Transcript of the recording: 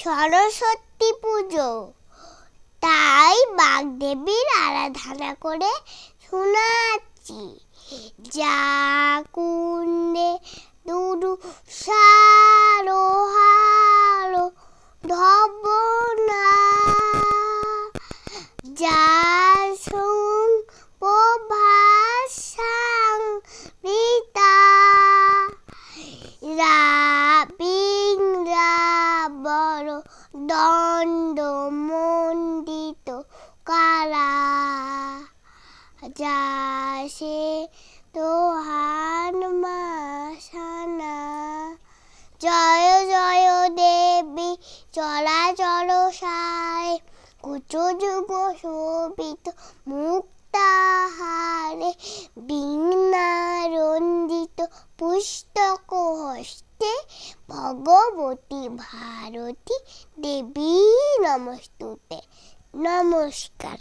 সরস্বতী পুজো, তাই বাগদেবীর আরাধনা করে শোনাচ্ছি। যা কুন্দে দুরু সারো হারো ধবনা, যা সুং প্রভাসাং রীতা, রাবিং রাবর দণ্ড মণ্ডিত কারা, যাসে তোহান মাসানা। জয় জয় দেবী চরাচর সায়, কুচযুগ শোভিত মুক্তাহারে, বীণা রঞ্জিত পুস্তক হস্তে, ভগবতী ভারতী দেবী নমস্তুতে। নমস্কার।